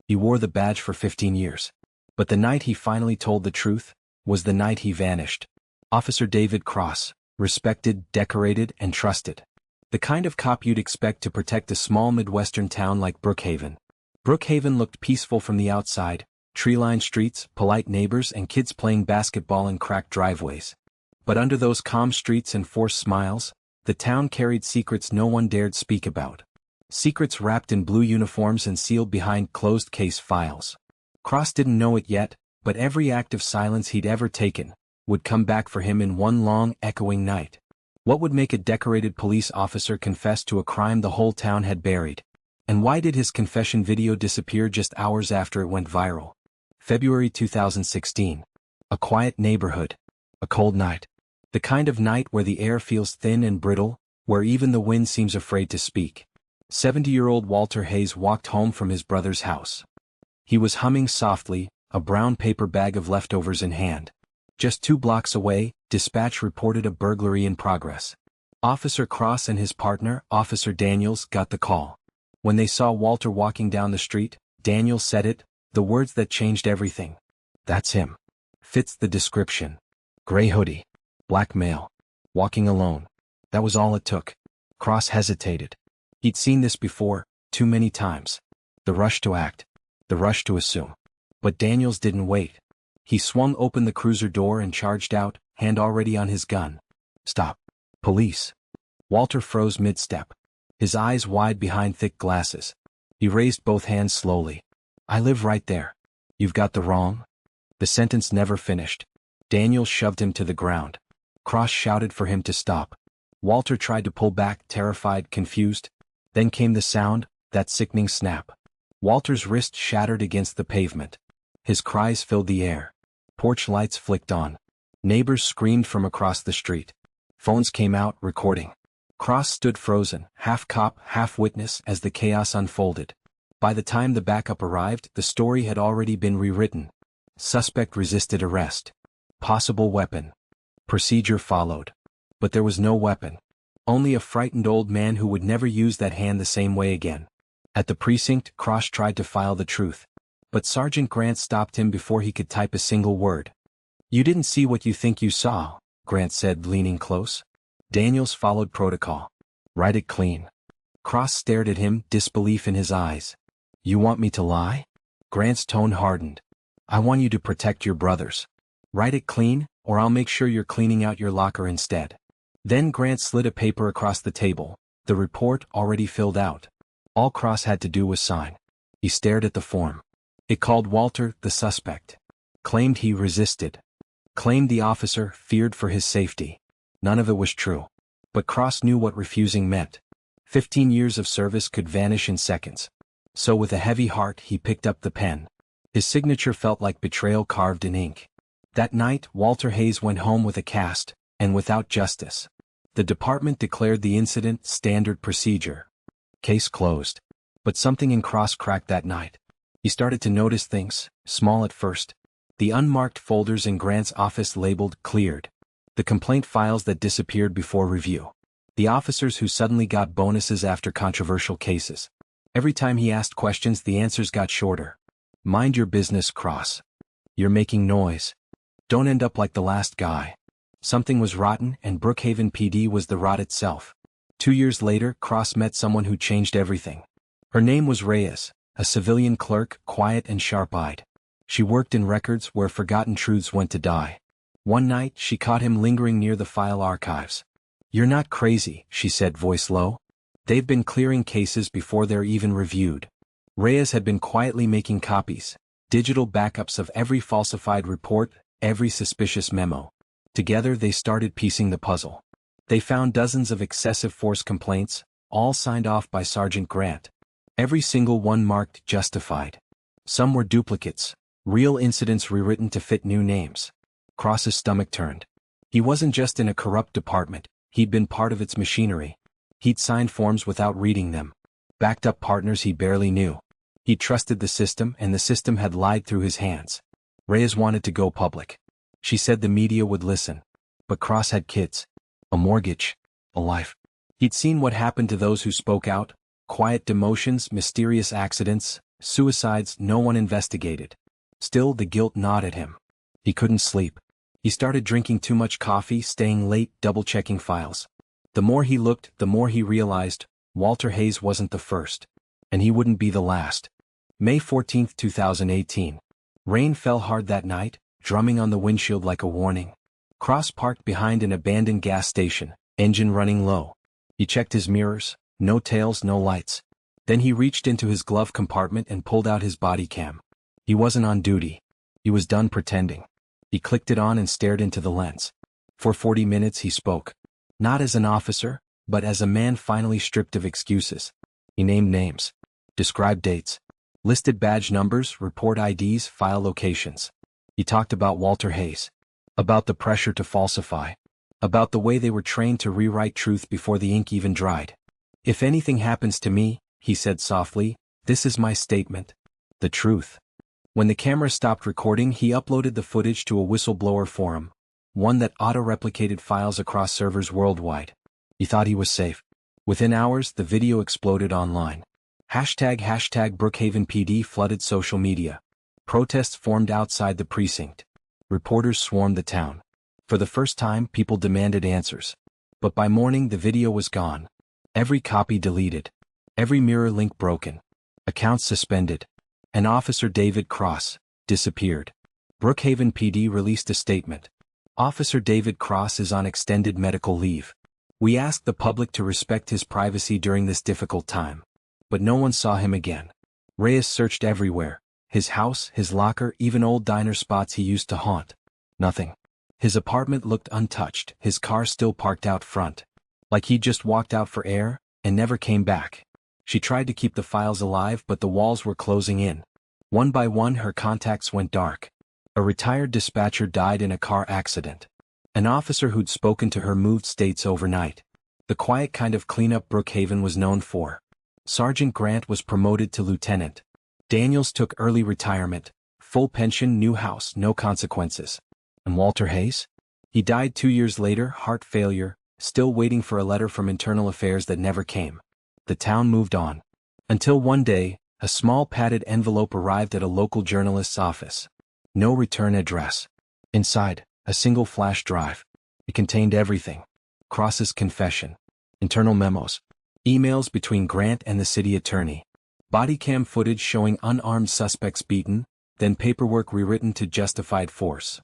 He wore the badge for 15 years. But the night he finally told the truth was the night he vanished. Officer David Cross, respected, decorated, and trusted. The kind of cop you'd expect to protect a small Midwestern town like Brookhaven. Brookhaven looked peaceful from the outside, tree-lined streets, polite neighbors, and kids playing basketball in cracked driveways. But under those calm streets and forced smiles, the town carried secrets no one dared speak about. Secrets wrapped in blue uniforms and sealed behind closed-case files. Cross didn't know it yet, but every act of silence he'd ever taken would come back for him in one long, echoing night. What would make a decorated police officer confess to a crime the whole town had buried? And why did his confession video disappear just hours after it went viral? February 2016. A quiet neighborhood. A cold night. The kind of night where the air feels thin and brittle, where even the wind seems afraid to speak. 70-year-old Walter Hayes walked home from his brother's house. He was humming softly, a brown paper bag of leftovers in hand. Just 2 blocks away, dispatch reported a burglary in progress. Officer Cross and his partner, Officer Daniels, got the call. When they saw Walter walking down the street, Daniels said it, the words that changed everything. "That's him. Fits the description. Gray hoodie. Black male. Walking alone." That was all it took. Cross hesitated. He'd seen this before, too many times. The rush to act. The rush to assume. But Daniels didn't wait. He swung open the cruiser door and charged out, hand already on his gun. "Stop. Police." Walter froze mid-step. His eyes wide behind thick glasses. He raised both hands slowly. "I live right there. You've got the wrong." The sentence never finished. Daniels shoved him to the ground. Cross shouted for him to stop. Walter tried to pull back, terrified, confused. Then came the sound, that sickening snap. Walter's wrist shattered against the pavement. His cries filled the air. Porch lights flicked on. Neighbors screamed from across the street. Phones came out, recording. Cross stood frozen, half cop, half witness, as the chaos unfolded. By the time the backup arrived, the story had already been rewritten. Suspect resisted arrest. Possible weapon. Procedure followed. But there was no weapon. Only a frightened old man who would never use that hand the same way again. At the precinct, Cross tried to file the truth. But Sergeant Grant stopped him before he could type a single word. "You didn't see what you think you saw," Grant said, leaning close. Daniels followed protocol. "Write it clean." Cross stared at him, disbelief in his eyes. "You want me to lie?" Grant's tone hardened. "I want you to protect your brothers. Write it clean, or I'll make sure you're cleaning out your locker instead." Then Grant slid a paper across the table, the report already filled out. All Cross had to do was sign. He stared at the form. It called Walter the suspect. Claimed he resisted. Claimed the officer feared for his safety. None of it was true. But Cross knew what refusing meant. 15 years of service could vanish in seconds. So with a heavy heart he picked up the pen. His signature felt like betrayal carved in ink. That night, Walter Hayes went home with a cast, and without justice. The department declared the incident standard procedure. Case closed. But something in Cross cracked that night. He started to notice things, small at first. The unmarked folders in Grant's office labeled cleared. The complaint files that disappeared before review. The officers who suddenly got bonuses after controversial cases. Every time he asked questions, the answers got shorter. "Mind your business, Cross. You're making noise. Don't end up like the last guy." Something was rotten, and Brookhaven PD was the rot itself. 2 years later, Cross met someone who changed everything. Her name was Reyes, a civilian clerk, quiet and sharp-eyed. She worked in records where forgotten truths went to die. One night, she caught him lingering near the file archives. "You're not crazy," she said, voice low. "They've been clearing cases before they're even reviewed." Reyes had been quietly making copies, digital backups of every falsified report, every suspicious memo. Together they started piecing the puzzle. They found dozens of excessive force complaints, all signed off by Sergeant Grant. Every single one marked justified. Some were duplicates, real incidents rewritten to fit new names. Cross's stomach turned. He wasn't just in a corrupt department, he'd been part of its machinery. He'd signed forms without reading them. Backed up partners he barely knew. He trusted the system, and the system had lied through his hands. Reyes wanted to go public. She said the media would listen. But Cross had kids. A mortgage. A life. He'd seen what happened to those who spoke out. Quiet demotions, mysterious accidents, Suicides no one investigated. Still the guilt gnawed at him. He couldn't sleep. He started drinking too much coffee, staying late, double-checking files. The more he looked, the more he realized Walter Hayes wasn't the first. And he wouldn't be the last. May 14, 2018. Rain fell hard that night, drumming on the windshield like a warning. Cross parked behind an abandoned gas station, engine running low. He checked his mirrors, no tails, no lights. Then he reached into his glove compartment and pulled out his body cam. He wasn't on duty. He was done pretending. He clicked it on and stared into the lens. For 40 minutes he spoke. Not as an officer, but as a man finally stripped of excuses. He named names. Described dates. Listed badge numbers, report IDs, file locations. He talked about Walter Hayes. About the pressure to falsify. About the way they were trained to rewrite truth before the ink even dried. If anything happens to me, he said softly, this is my statement. The truth. When the camera stopped recording, he uploaded the footage to a whistleblower forum, one that auto-replicated files across servers worldwide. He thought he was safe. Within hours, the video exploded online. Hashtag Brookhaven PD flooded social media. Protests formed outside the precinct. Reporters swarmed the town. For the first time, people demanded answers. But by morning, the video was gone. Every copy deleted. Every mirror link broken. Accounts suspended. And Officer David Cross disappeared. Brookhaven PD released a statement. Officer David Cross is on extended medical leave. We ask the public to respect his privacy during this difficult time. But no one saw him again. Reyes searched everywhere. His house, his locker, even old diner spots he used to haunt. Nothing. His apartment looked untouched, his car still parked out front. Like he'd just walked out for air, and never came back. She tried to keep the files alive, but the walls were closing in. One by one her contacts went dark. A retired dispatcher died in a car accident. An officer who'd spoken to her moved states overnight. The quiet kind of cleanup Brookhaven was known for. Sergeant Grant was promoted to lieutenant. Daniels took early retirement, full pension, new house, no consequences. And Walter Hayes? He died 2 years later, heart failure, still waiting for a letter from Internal Affairs that never came. The town moved on. Until one day, a small padded envelope arrived at a local journalist's office. No return address. Inside, a single flash drive. It contained everything. Cross's confession. Internal memos. Emails between Grant and the city attorney. Body cam footage showing unarmed suspects beaten, then paperwork rewritten to justified force.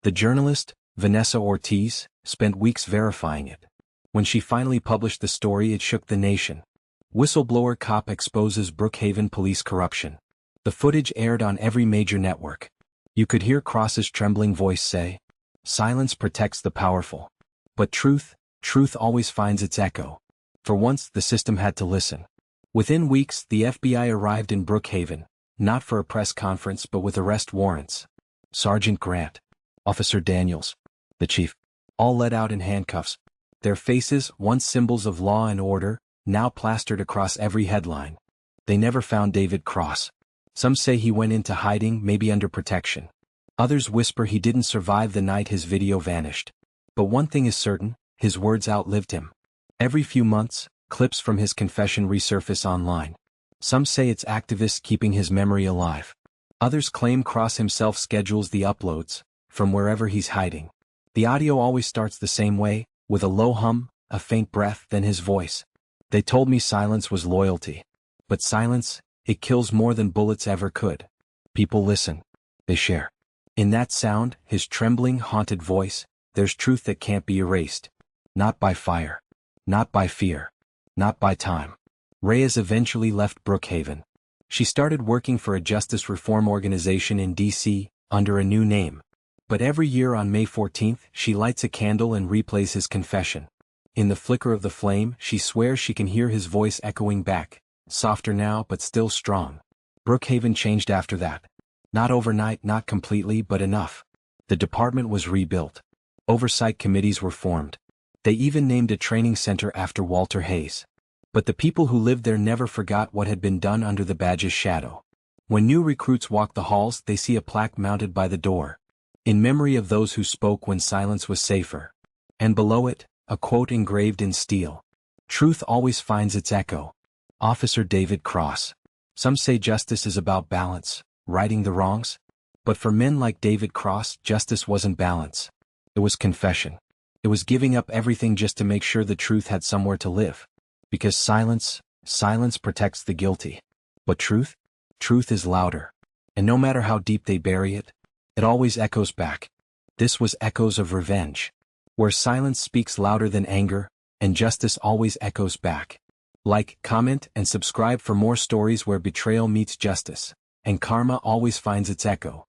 The journalist, Vanessa Ortiz, spent weeks verifying it. When she finally published the story, it shook the nation. Whistleblower cop exposes Brookhaven police corruption. The footage aired on every major network. You could hear Cross's trembling voice say, "Silence protects the powerful." But truth always finds its echo. For once, the system had to listen. Within weeks, the FBI arrived in Brookhaven, not for a press conference but with arrest warrants. Sergeant Grant, Officer Daniels, the chief, all let out in handcuffs. Their faces, once symbols of law and order, now plastered across every headline. They never found David Cross. Some say he went into hiding, maybe under protection. Others whisper he didn't survive the night his video vanished. But one thing is certain, his words outlived him. Every few months, clips from his confession resurface online. Some say it's activists keeping his memory alive. Others claim Cross himself schedules the uploads, from wherever he's hiding. The audio always starts the same way, with a low hum, a faint breath, then his voice. They told me silence was loyalty. But silence, it kills more than bullets ever could. People listen. They share. In that sound, his trembling, haunted voice, there's truth that can't be erased. Not by fire. Not by fear. Not by time. Reyes eventually left Brookhaven. She started working for a justice reform organization in D.C., under a new name. But every year on May 14th, she lights a candle and replays his confession. In the flicker of the flame, she swears she can hear his voice echoing back, softer now but still strong. Brookhaven changed after that. Not overnight, not completely, but enough. The department was rebuilt. Oversight committees were formed. They even named a training center after Walter Hayes. But the people who lived there never forgot what had been done under the badge's shadow. When new recruits walk the halls, they see a plaque mounted by the door. In memory of those who spoke when silence was safer. And below it, a quote engraved in steel. Truth always finds its echo. Officer David Cross. Some say justice is about balance, righting the wrongs. But for men like David Cross, justice wasn't balance. It was confession. It was giving up everything just to make sure the truth had somewhere to live. Because silence protects the guilty. But truth is louder. And no matter how deep they bury it, it always echoes back. This was echoes of revenge. Where silence speaks louder than anger, and justice always echoes back. Like, comment, and subscribe for more stories where betrayal meets justice, and karma always finds its echo.